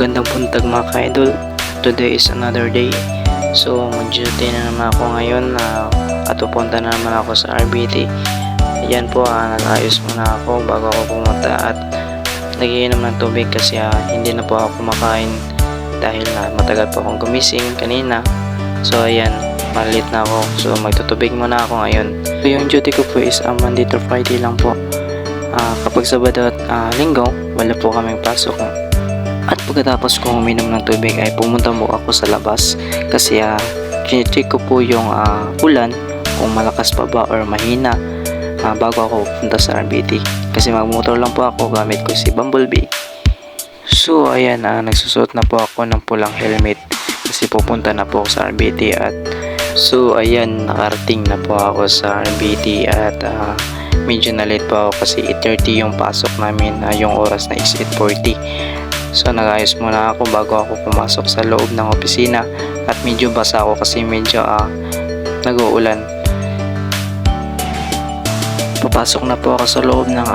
Magandang buntag mga ka-idol. Today is another day. So mag-duty na naman ako ngayon at pupunta na naman ako sa RBT. Ayan po, nag-ayos muna ako bago ako pumunta at nagiinom ng tubig kasi hindi na po ako kumakain dahil matagal po akong gumising kanina. So ayan, malit na ako. So magtutubig muna ako ngayon. So yung duty ko po is Monday to Friday lang po. Kapag Sabado at Linggo, wala po kaming pasok. At pagkatapos kong uminom ng tubig ay pumunta mo ako sa labas kasi kine-check ko po yung ulan kung malakas pa ba or mahina bago ako punta sa RBT kasi magmotor lang po ako, gamit ko si Bumblebee. So ayan, nagsusuot na po ako ng pulang helmet kasi pupunta na po ako sa RBT. At so ayan, nakarating na po ako sa RBT at medyo na late po ako kasi 8:30 yung pasok namin, yung oras na is 8:40. So nag-ayos muna ako bago ako pumasok sa loob ng opisina at medyo basa ako kasi medyo nag-uulan. Papasok na po ako sa loob ng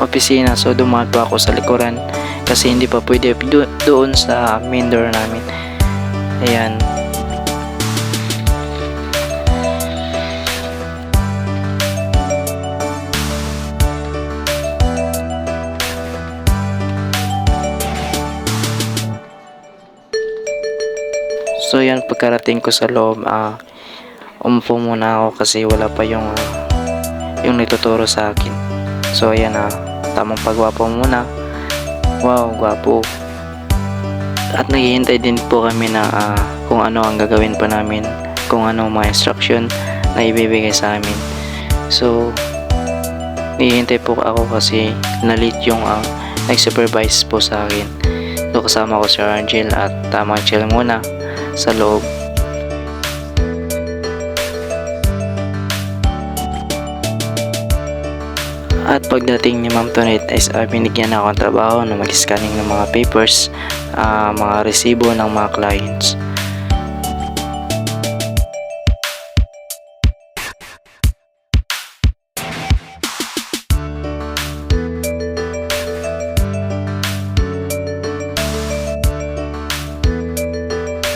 opisina, so dumaan po ako sa likuran kasi hindi pa pwede doon sa main door namin. Ayan. So yan, pagkarating ko sa loob, umupo muna ako kasi wala pa yung nagtuturo sa akin. So ayan, tamang pagwapo muna. Wow, gwapo. At naghihintay din po kami na kung ano ang gagawin pa namin, kung ano mga instruction na ibibigay sa amin. So naghihintay po ako kasi na-late yung nag-supervise po sa akin. So kasama ko si Angel at tamang chill muna sa loob. At pagdating ni Ma'am Tonet ay binigyan ako ng trabaho na mag-scanning ng mga papers, mga resibo ng mga clients.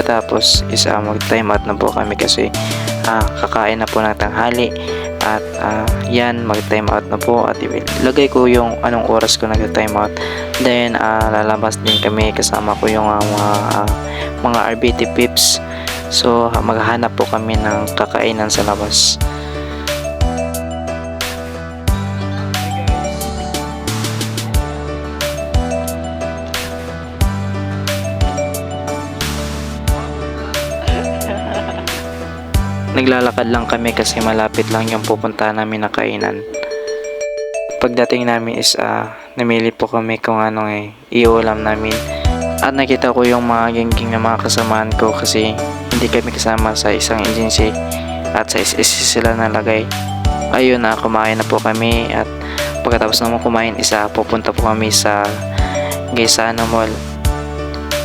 Tapos mag-time out na po kami kasi kakain na po ng tanghali at yan, mag-time out na po at ilagay ko yung anong oras ko nag-time out. Then lalabas din kami, kasama ko yung mga RBT pips. So maghahanap po kami ng kakainan sa labas. Naglalakad lang kami kasi malapit lang yung pupunta namin na kainan. Pagdating namin is namili po kami kung anong iulam namin. At nakita ko yung mga gengking na mga kasamaan ko kasi hindi kami kasama sa isang agency at sa SSC sila nalagay. Ayun, kumain na po kami at pagkatapos naman kumain pupunta po kami sa Gaisano Mall.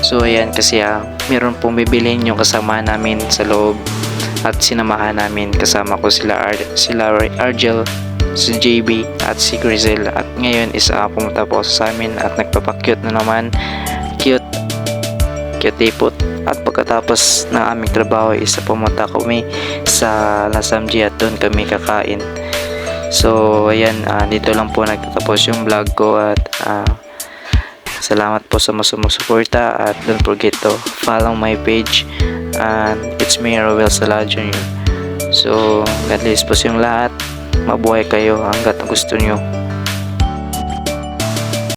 So ayan, kasi meron pong bibilhin yung kasama namin sa loob. At sinamahan namin, kasama ko sila Argel, si JB at si Grizel. At ngayon pumunta po sa amin at nagpapakyut na naman. Cute ipot. At pagkatapos ng aming trabaho pumunta kami sa Lasamji at doon kami kakain. So ayan, dito lang po nagtatapos yung vlog ko at salamat po sa sumusuporta at don't forget to follow my page. And it's me, Rowell Sala Jr. So God bless po sa inyong lahat. Mabuhay kayo hanggat gusto nyo.